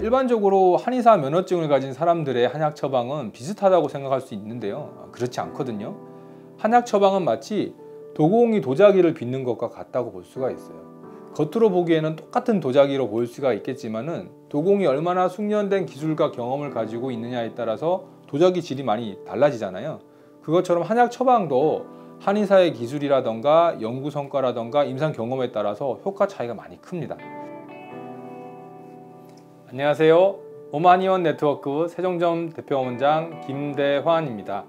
일반적으로 한의사 면허증을 가진 사람들의 한약 처방은 비슷하다고 생각할 수 있는데요. 그렇지 않거든요. 한약 처방은 마치 도공이 도자기를 빚는 것과 같다고 볼 수가 있어요. 겉으로 보기에는 똑같은 도자기로 보일 수가 있겠지만은 도공이 얼마나 숙련된 기술과 경험을 가지고 있느냐에 따라서 도자기 질이 많이 달라지잖아요. 그것처럼 한약 처방도 한의사의 기술이라던가 연구 성과라던가 임상 경험에 따라서 효과 차이가 많이 큽니다. 안녕하세요. 몸한의원 네트워크 세종점 대표원장 김대환입니다.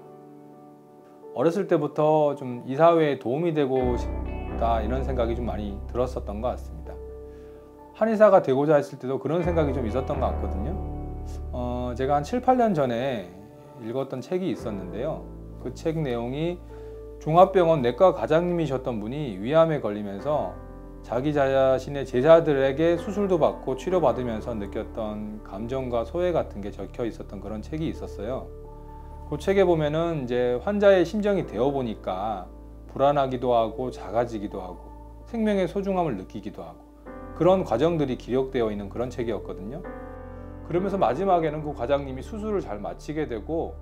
어렸을 때부터 좀 이 사회에 도움이 되고 싶다 이런 생각이 좀 많이 들었었던 것 같습니다. 한의사가 되고자 했을 때도 그런 생각이 좀 있었던 것 같거든요. 제가 한 7, 8년 전에 읽었던 책이 있었는데요. 그 책 내용이 종합병원 내과 과장님이셨던 분이 위암에 걸리면서 자기 자신의 제자들에게 수술도 받고 치료받으면서 느꼈던 감정과 소외 같은 게 적혀 있었던 그런 책이 있었어요. 그 책에 보면은 이제 환자의 심정이 되어 보니까 불안하기도 하고 작아지기도 하고 생명의 소중함을 느끼기도 하고 그런 과정들이 기록되어 있는 그런 책이었거든요. 그러면서 마지막에는 그 과장님이 수술을 잘 마치게 되고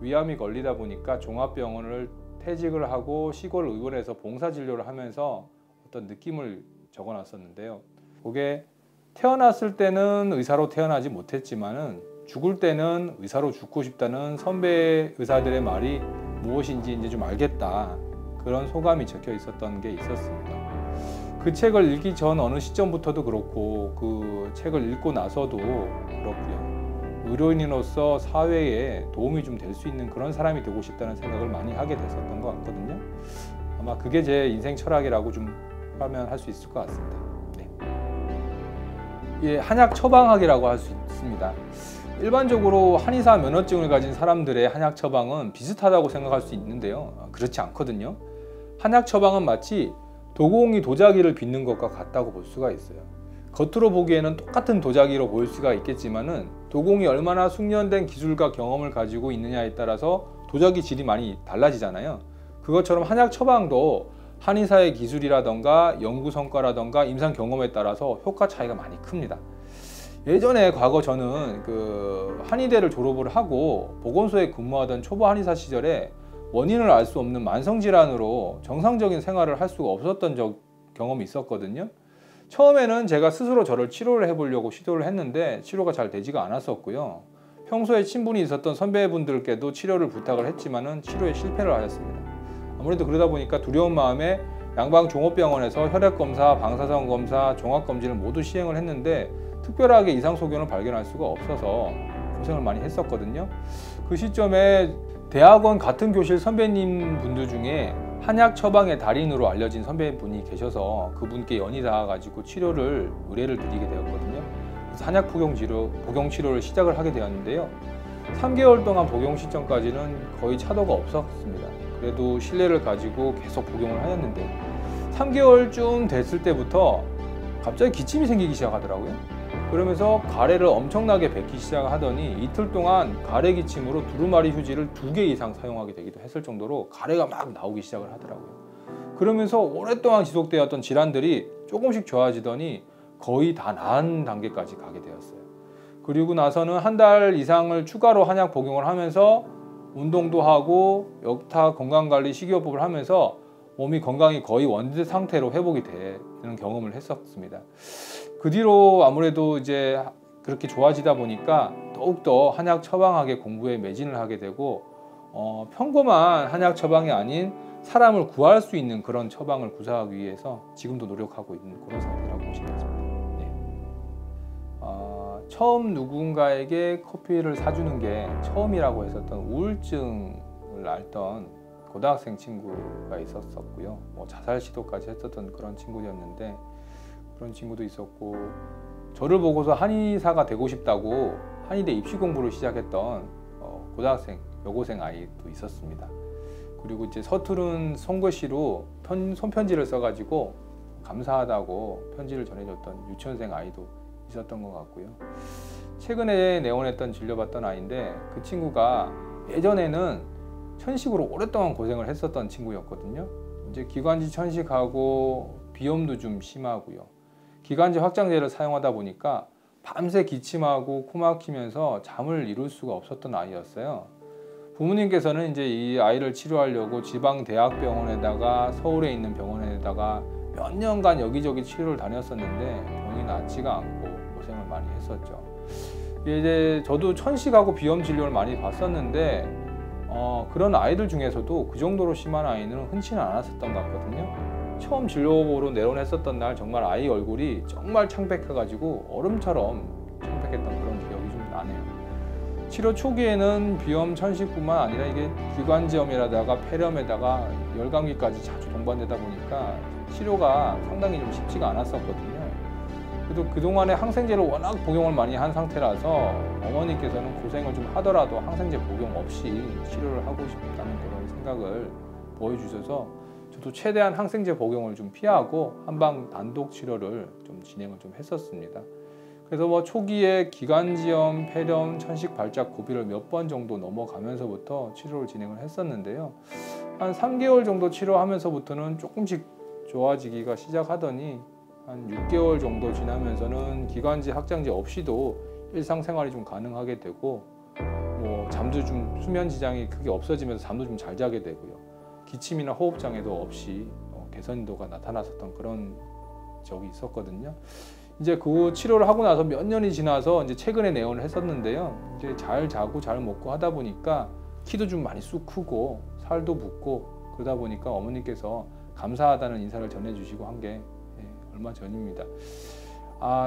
위암이 걸리다 보니까 종합병원을 퇴직을 하고 시골 의원에서 봉사진료를 하면서 어떤 느낌을 적어놨었는데요. 그게 태어났을 때는 의사로 태어나지 못했지만은 죽을 때는 의사로 죽고 싶다는 선배 의사들의 말이 무엇인지 이제 좀 알겠다. 그런 소감이 적혀 있었던 게 있었습니다. 그 책을 읽기 전 어느 시점부터도 그렇고 그 책을 읽고 나서도 그렇고요. 의료인으로서 사회에 도움이 좀 될 수 있는 그런 사람이 되고 싶다는 생각을 많이 하게 됐었던 것 같거든요. 아마 그게 제 인생 철학이라고 좀 하면 할 수 있을 것 같습니다. 네. 예, 한약 처방학이라고 할 수 있습니다. 일반적으로 한의사 면허증을 가진 사람들의 한약 처방은 비슷하다고 생각할 수 있는데요. 그렇지 않거든요. 한약 처방은 마치 도공이 도자기를 빚는 것과 같다고 볼 수가 있어요. 겉으로 보기에는 똑같은 도자기로 보일 수가 있겠지만은 도공이 얼마나 숙련된 기술과 경험을 가지고 있느냐에 따라서 도자기 질이 많이 달라지잖아요. 그것처럼 한약 처방도 한의사의 기술이라던가 연구 성과라던가 임상 경험에 따라서 효과 차이가 많이 큽니다. 예전에 과거 저는 그 한의대를 졸업을 하고 보건소에 근무하던 초보 한의사 시절에 원인을 알 수 없는 만성질환으로 정상적인 생활을 할 수가 없었던 경험이 있었거든요. 처음에는 제가 스스로 저를 치료를 해보려고 시도를 했는데 치료가 잘 되지가 않았었고요. 평소에 친분이 있었던 선배분들께도 치료를 부탁을 했지만은 치료에 실패를 하였습니다. 아무래도 그러다 보니까 두려운 마음에 양방종합병원에서 혈액검사, 방사선 검사, 종합검진을 모두 시행을 했는데 특별하게 이상소견을 발견할 수가 없어서 고생을 많이 했었거든요. 그 시점에 대학원 같은 교실 선배님 분들 중에 한약 처방의 달인으로 알려진 선배분이 계셔서 그분께 연이 닿아가지고 치료를 의뢰를 드리게 되었거든요. 그래서 한약 복용 치료를 시작을 하게 되었는데요. 3개월 동안 복용 시점까지는 거의 차도가 없었습니다. 그래도 신뢰를 가지고 계속 복용을 하였는데 3개월쯤 됐을 때부터 갑자기 기침이 생기기 시작하더라고요. 그러면서 가래를 엄청나게 뱉기 시작하더니 이틀 동안 가래 기침으로 두루마리 휴지를 2개 이상 사용하게 되기도 했을 정도로 가래가 막 나오기 시작을 하더라고요. 그러면서 오랫동안 지속되었던 질환들이 조금씩 좋아지더니 거의 다 나은 단계까지 가게 되었어요. 그리고 나서는 한 달 이상을 추가로 한약 복용을 하면서 운동도 하고 역타 건강관리 식이요법을 하면서 몸이 건강이 거의 원래 상태로 회복이 되는 경험을 했었습니다. 그 뒤로 아무래도 이제 그렇게 좋아지다 보니까 더욱더 한약 처방학의 공부에 매진을 하게 되고 평범한 한약 처방이 아닌 사람을 구할 수 있는 그런 처방을 구사하기 위해서 지금도 노력하고 있는 그런 상태라고 보시면 됩니다. 네. 처음 누군가에게 커피를 사주는 게 처음이라고 했었던 우울증을 앓던 고등학생 친구가 있었고요. 자살 시도까지 했었던 그런 친구였는데 그런 친구도 있었고 저를 보고서 한의사가 되고 싶다고 한의대 입시 공부를 시작했던 고등학생, 여고생 아이도 있었습니다. 그리고 이제 서투른 손글씨로 손편지를 써가지고 감사하다고 편지를 전해줬던 유치원생 아이도 있었던 것 같고요. 최근에 내원했던 진료받던 아이인데 그 친구가 예전에는 천식으로 오랫동안 고생을 했었던 친구였거든요. 이제 기관지 천식하고 비염도 좀 심하고요. 기관지 확장제를 사용하다 보니까 밤새 기침하고 코 막히면서 잠을 이룰 수가 없었던 아이였어요. 부모님께서는 이제 이 아이를 치료하려고 지방 대학병원에다가 서울에 있는 병원에다가 몇 년간 여기저기 치료를 다녔었는데 병이 낫지가 않고 고생을 많이 했었죠. 이제 저도 천식하고 비염 진료를 많이 봤었는데 그런 아이들 중에서도 그 정도로 심한 아이는 흔치는 않았었던 것 같거든요. 처음 진료보러 내원했었던 날 정말 아이 얼굴이 정말 창백해가지고 얼음처럼 창백했던 그런 기억이 좀 나네요. 치료 초기에는 비염 천식뿐만 아니라 이게 기관지염이라다가 폐렴에다가 열감기까지 자주 동반되다 보니까 치료가 상당히 좀 쉽지가 않았었거든요. 그래도 그동안에 항생제를 워낙 복용을 많이 한 상태라서 어머니께서는 고생을 좀 하더라도 항생제 복용 없이 치료를 하고 싶다는 그런 생각을 보여주셔서 저도 최대한 항생제 복용을 좀 피하고 한방 단독 치료를 좀 진행을 좀 했었습니다. 그래서 뭐 초기에 기관지염, 폐렴, 천식 발작 고비를 몇 번 정도 넘어가면서부터 치료를 진행을 했었는데요. 한 3개월 정도 치료하면서부터는 조금씩 좋아지기가 시작하더니 한 6개월 정도 지나면서는 기관지 확장제 없이도 일상생활이 좀 가능하게 되고 뭐 잠도 좀 수면 지장이 크게 없어지면서 잠도 좀 잘 자게 되고요. 기침이나 호흡 장애도 없이 개선도가 나타났었던 그런 적이 있었거든요. 이제 그 치료를 하고 나서 몇 년이 지나서 이제 최근에 내원을 했었는데요. 이제 잘 자고 잘 먹고 하다 보니까 키도 좀 많이 쑥 크고 살도 붓고 그러다 보니까 어머니께서 감사하다는 인사를 전해주시고 한 게 얼마 전입니다.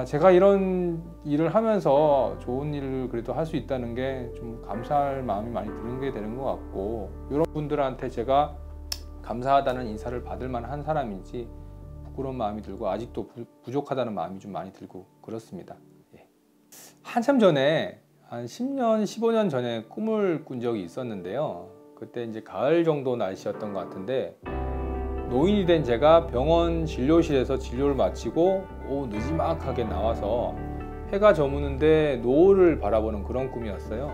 제가 이런 일을 하면서 좋은 일을 그래도 할 수 있다는 게 좀 감사할 마음이 많이 드는 게 되는 것 같고 이런 분들한테 제가 감사하다는 인사를 받을 만한 사람인지 부끄러운 마음이 들고 아직도 부족하다는 마음이 좀 많이 들고 그렇습니다. 한참 전에 한 10년, 15년 전에 꿈을 꾼 적이 있었는데요. 그때 이제 가을 정도 날씨였던 것 같은데 노인이 된 제가 병원 진료실에서 진료를 마치고 오후 느지막하게 나와서 해가 저무는데 노을을 바라보는 그런 꿈이었어요.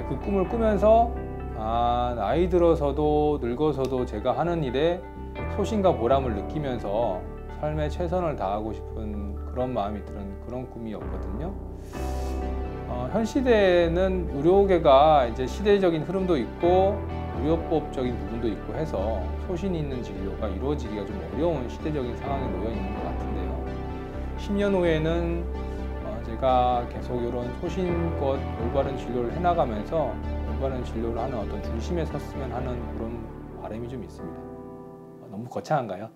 그 꿈을 꾸면서 나이 들어서도 늙어서도 제가 하는 일에 소신과 보람을 느끼면서 삶에 최선을 다하고 싶은 그런 마음이 드는 그런 꿈이었거든요. 현 시대에는 의료계가 이제 시대적인 흐름도 있고 의료법적인 부분도 있고 해서 소신 있는 진료가 이루어지기가 좀 어려운 시대적인 상황에 놓여 있는 것 같은데요. 10년 후에는 제가 계속 이런 소신껏 올바른 진료를 해나가면서 올바른 진료를 하는 어떤 중심에 섰으면 하는 그런 바람이 좀 있습니다. 너무 거창한가요?